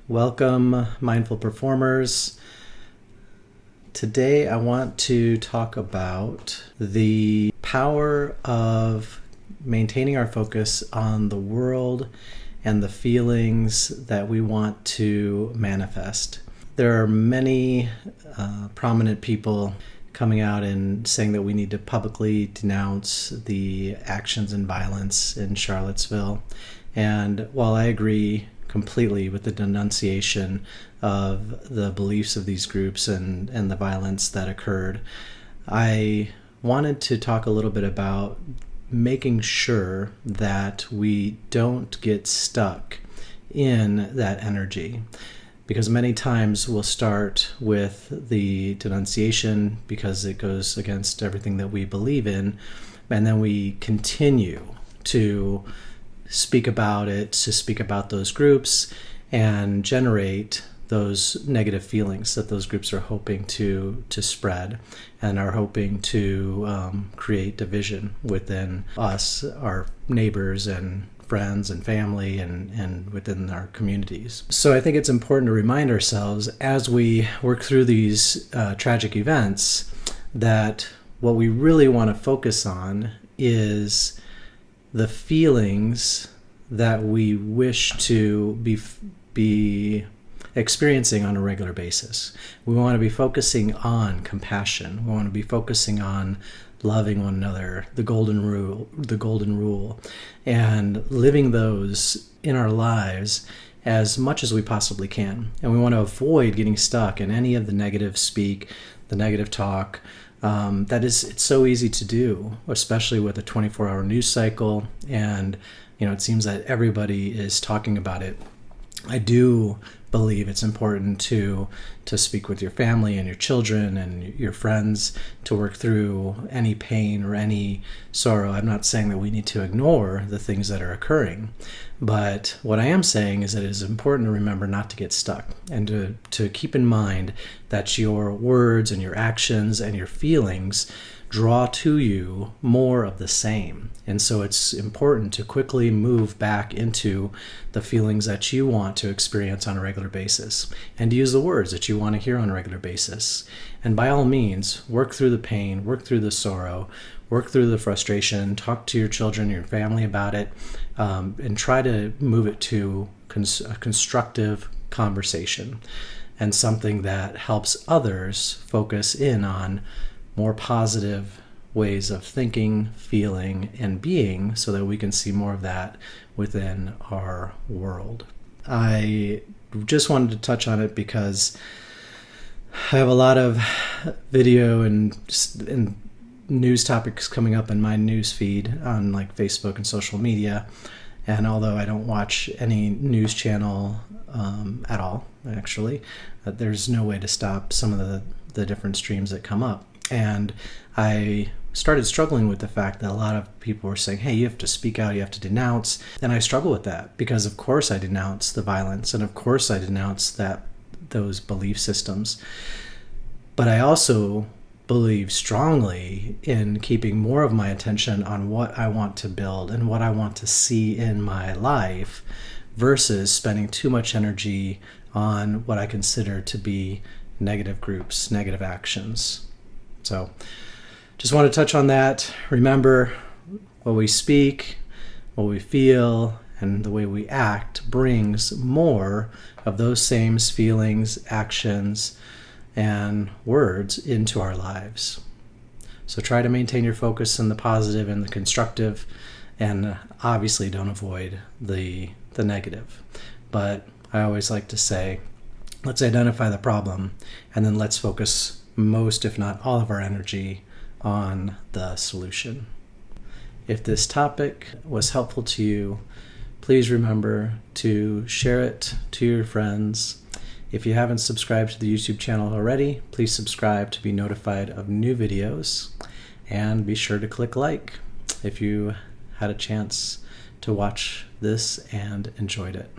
Welcome, mindful performers. Today I want to talk about the power of maintaining our focus on the world and the feelings that we want to manifest. There are many prominent people coming out and saying that we need to publicly denounce the actions and violence in Charlottesville. And while I agree completely with the denunciation of the beliefs of these groups and the violence that occurred, I wanted to talk a little bit about making sure that we don't get stuck in that energy. Because many times we'll start with the denunciation because it goes against everything that we believe in, and then we continue to speak about it, to speak about those groups and generate those negative feelings that those groups are hoping to spread and are hoping to create division within us, our neighbors and friends and family and within our communities. So I think it's important to remind ourselves as we work through these tragic events that what we really want to focus on is the feelings that we wish to be experiencing on a regular basis. We want to be focusing on compassion. We want to be focusing on loving one another, the golden rule, and living those in our lives as much as we possibly can. And we want to avoid getting stuck in any of the negative speak, the negative talk. It's so easy to do, especially with a 24-hour news cycle. And, it seems that everybody is talking about it. I do believe it's important to speak with your family and your children and your friends to work through any pain or any sorrow. I'm not saying that we need to ignore the things that are occurring, but what I am saying is that it is important to remember not to get stuck and to keep in mind that your words and your actions and your feelings draw to you more of the same. And so it's important to quickly move back into the feelings that you want to experience on a regular basis and to use the words that you want to hear on a regular basis. And by all means, work through the pain, work through the sorrow, work through the frustration, talk to your children, your family about it, and try to move it to a constructive conversation and something that helps others focus in on more positive ways of thinking, feeling, and being so that we can see more of that within our world. I just wanted to touch on it because I have a lot of video and news topics coming up in my news feed on like Facebook and social media. And although I don't watch any news channel at all, actually, there's no way to stop some of the different streams that come up. And I started struggling with the fact that a lot of people were saying, hey, you have to speak out, you have to denounce. And I struggle with that because, of course, I denounce the violence. And of course, I denounce those belief systems. But I also believe strongly in keeping more of my attention on what I want to build and what I want to see in my life versus spending too much energy on what I consider to be negative groups, negative actions. So just want to touch on that. Remember, what we speak, what we feel, and the way we act brings more of those same feelings, actions, and words into our lives. So try to maintain your focus on the positive and the constructive, and obviously don't avoid the negative. But I always like to say, let's identify the problem, and then let's focus most, if not all, of our energy on the solution. If this topic was helpful to you, please remember to share it to your friends. If you haven't subscribed to the YouTube channel already, please subscribe to be notified of new videos, and be sure to click like if you had a chance to watch this and enjoyed it.